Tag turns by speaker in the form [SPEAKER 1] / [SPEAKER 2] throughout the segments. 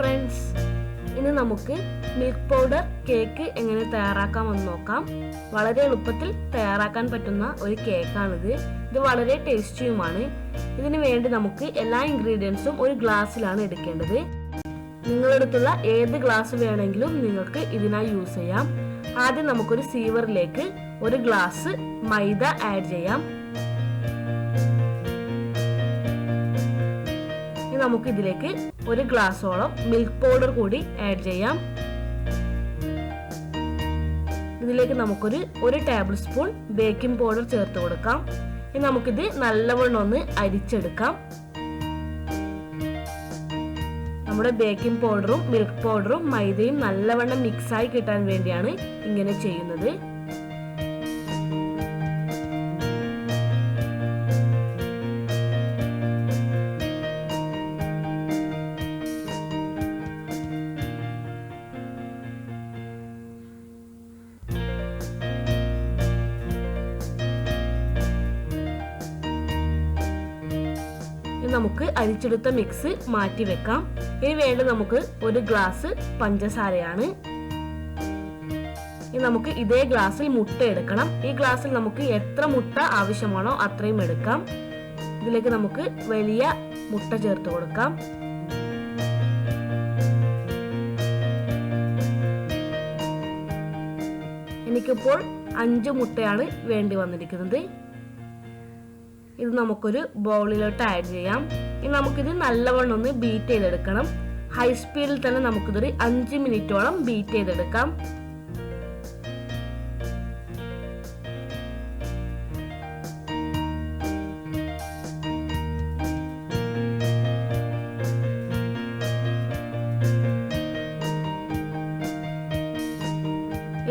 [SPEAKER 1] Friends, ഇനി നമുക്ക് milk powder cake എങ്ങനെ തയ്യാറാക്കാമെന്ന് നോക്കാം. വളരെ എളുപ്പത്തിൽ തയ്യാറാക്കാൻ പറ്റുന്ന ഒരു കേക്കാണിത്. ഇത് വളരെ ടേസ്റ്റിയുമാണ്. ഇതിനു വേണ്ടി നമുക്ക് എല്ലാ ഇൻഗ്രീഡിയൻസും ഒരു ഗ്ലാസ്സിലാണ് എടുക്കേണ്ടത്. നിങ്ങളടുത്തുള്ള ഏത് ഗ്ലാസ് വേണമെങ്കിലും നിങ്ങൾക്ക് ഇതിനായി യൂസ് ചെയ്യാം. ആദ്യം നമുക്കൊരു സീവറിലേക്ക് ഒരു ഗ്ലാസ് മൈദ ആഡ് ചെയ്യാം. നമുക്ക് ഇതിലേക്ക് ഒരു ഗ്ലാസോളം മിൽക്ക് പൗഡർ കൂടി ആഡ് ചെയ്യാം. ഇതിലേക്ക് ഒരു ടേബിൾ സ്പൂൺ ബേക്കിംഗ് പൗഡർ ചേർത്ത് കൊടുക്കാം. ഇനി നമുക്കിത് നല്ലവണ്ണം ഒന്ന് അരിച്ചെടുക്കാം. നമ്മുടെ ബേക്കിംഗ് പൗഡറും മിൽക്ക് പൗഡറും മൈദയും നല്ലവണ്ണം മിക്സായി കിട്ടാൻ വേണ്ടിയാണ് ഇങ്ങനെ ചെയ്യുന്നത്. നമുക്ക് അരിച്ചെടുത്ത മിക്സ് മാറ്റി വെക്കാം. ഇനി വേണ്ട നമുക്ക് ഒരു ഗ്ലാസ് പഞ്ചസാരയാണ്. ഇനി നമുക്ക് ഇതേ ഗ്ലാസ്സിൽ മുട്ട എടുക്കണം. ഈ ഗ്ലാസ്സിൽ നമുക്ക് എത്ര മുട്ട ആവശ്യമാണോ അത്രയും എടുക്കാം. ഇതിലേക്ക് നമുക്ക് വലിയ മുട്ട ചേർത്ത് കൊടുക്കാം. എനിക്കിപ്പോൾ 5 മുട്ടയാണ് വേണ്ടി വന്നിരിക്കുന്നത്. ഇത് നമുക്കൊരു ബൗളിലോട്ട് ആഡ് ചെയ്യാം. ഇനി നമുക്കിത് നല്ലവണ്ണം ഒന്ന് ബീറ്റ് ചെയ്തെടുക്കണം. ഹൈ സ്പീഡിൽ തന്നെ നമുക്കിതൊരു 5 മിനിറ്റോളം ബീറ്റ് ചെയ്തെടുക്കാം.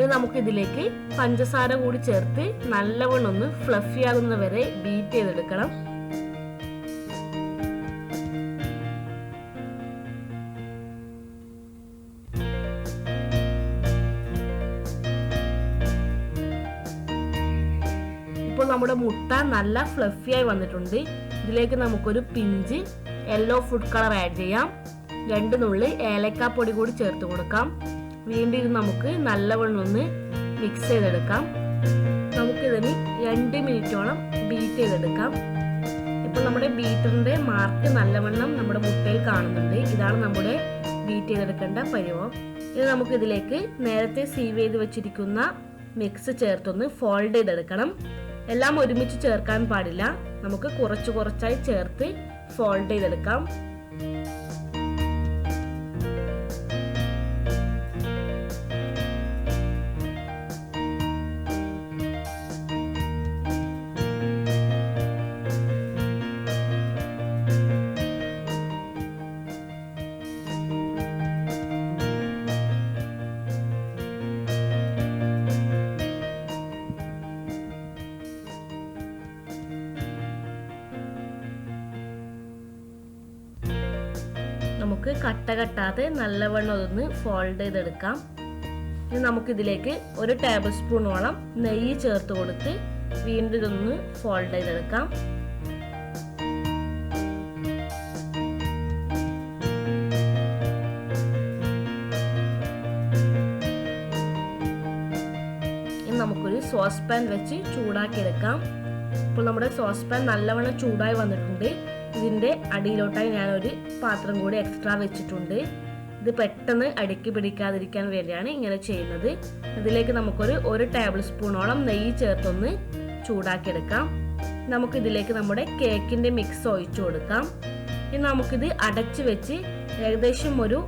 [SPEAKER 1] ഇനി നമുക്കിതിലേക്ക് പഞ്ചസാര കൂടി ചേർത്ത് നല്ലവണ്ണം ഒന്ന് ഫ്ലഫി ആകുന്ന വരെ ബീറ്റ് ചെയ്തെടുക്കണം. ഇപ്പോൾ നമ്മുടെ മുട്ട നല്ല ഫ്ലഫിയായി വന്നിട്ടുണ്ട്. ഇതിലേക്ക് നമുക്കൊരു pinch yellow food colour add ചെയ്യാം. 2 നുള്ളി ഏലക്കാപ്പൊടി കൂടി ചേർത്ത് കൊടുക്കാം. വീണ്ടും ഇത് നമുക്ക് നല്ലവണ്ണം ഒന്ന് മിക്സ് ചെയ്തെടുക്കാം. നമുക്കിതിന് 2 മിനിറ്റോളം ബീറ്റ് ചെയ്തെടുക്കാം. ഇപ്പോൾ നമ്മുടെ ബീറ്ററിന്റെ മാർക്ക് നല്ലവണ്ണം നമ്മുടെ മുട്ടയിൽ കാണുന്നുണ്ട്. ഇതാണ് നമ്മുടെ ബീറ്റ് ചെയ്തെടുക്കേണ്ട പരുവം. ഇനി നമുക്ക് ഇതിലേക്ക് നേരത്തെ സീവ് ചെയ്ത് വെച്ചിരിക്കുന്ന മിക്സ് ചേർത്തൊന്ന് ഫോൾഡ് ചെയ്തെടുക്കണം. എല്ലാം ഒരുമിച്ച് ചേർക്കാൻ പാടില്ല. നമുക്ക് കുറച്ച് കുറച്ചായി ചേർത്ത് ഫോൾഡ് ചെയ്തെടുക്കാം. നമുക്ക് കട്ട കട്ടാതെ നല്ലവണ്ണം ഒന്ന് ഫോൾഡ് ചെയ്തെടുക്കാം. ഇനി നമുക്കിതിലേക്ക് ഒരു ടേബിൾ സ്പൂണോളം നെയ്യ് ചേർത്ത് കൊടുത്ത് വീണ്ടും ഇതൊന്ന് ഫോൾഡ് ചെയ്തെടുക്കാം. ഇനി നമുക്കൊരു സോസ് പാൻ വെച്ച് ചൂടാക്കി എടുക്കാം. ഇപ്പോൾ നമ്മുടെ സോസ് പാൻ നല്ലവണ്ണം ചൂടായി വന്നിട്ടുണ്ട്. ഇതിന്റെ അടിയിലോട്ടായി ഞാനൊരു പാത്രം കൂടി എക്സ്ട്രാ വെച്ചിട്ടുണ്ട്. ഇത് പെട്ടെന്ന് അടുക്കി പിടിക്കാതിരിക്കാൻ വേണ്ടിയാണ് ഇങ്ങനെ ചെയ്യുന്നത്. ഇതിലേക്ക് ഒരു ടേബിൾ സ്പൂണോളം നെയ്യ് ചേർത്തൊന്ന് ചൂടാക്കിയെടുക്കാം. നമുക്കിതിലേക്ക് നമ്മുടെ കേക്കിന്റെ മിക്സ് ഒഴിച്ചു കൊടുക്കാം. ഇനി നമുക്കിത് അടച്ചു വെച്ച് ഏകദേശം ഒരു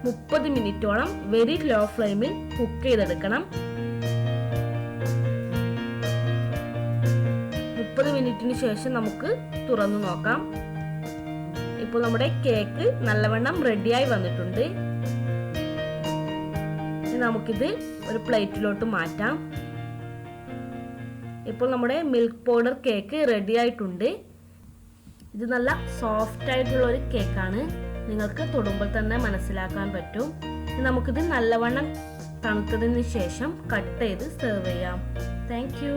[SPEAKER 1] 30 മിനിറ്റോളം വെരി ലോ ഫ്ലെയിമിൽ കുക്ക് ചെയ്തെടുക്കണം. 30 മിനിറ്റിന് ശേഷം നമുക്ക് തുറന്നു നോക്കാം. ഇപ്പോൾ നമ്മുടെ കേക്ക് നല്ലവണ്ണം റെഡിയായി വന്നിട്ടുണ്ട്. നമുക്കിത് ഒരു പ്ലേറ്റിലോട്ട് മാറ്റാം. ഇപ്പോൾ നമ്മുടെ മിൽക്ക് പൗഡർ കേക്ക് റെഡി ആയിട്ടുണ്ട്. ഇത് നല്ല സോഫ്റ്റ് ആയിട്ടുള്ള ഒരു കേക്കാണ്. നിങ്ങൾക്ക് തൊടുമ്പോൾ തന്നെ മനസ്സിലാക്കാൻ പറ്റും. നമുക്കിത് നല്ലവണ്ണം തണുത്തതിന് ശേഷം കട്ട് ചെയ്ത് സെർവ് ചെയ്യാം. Thank you.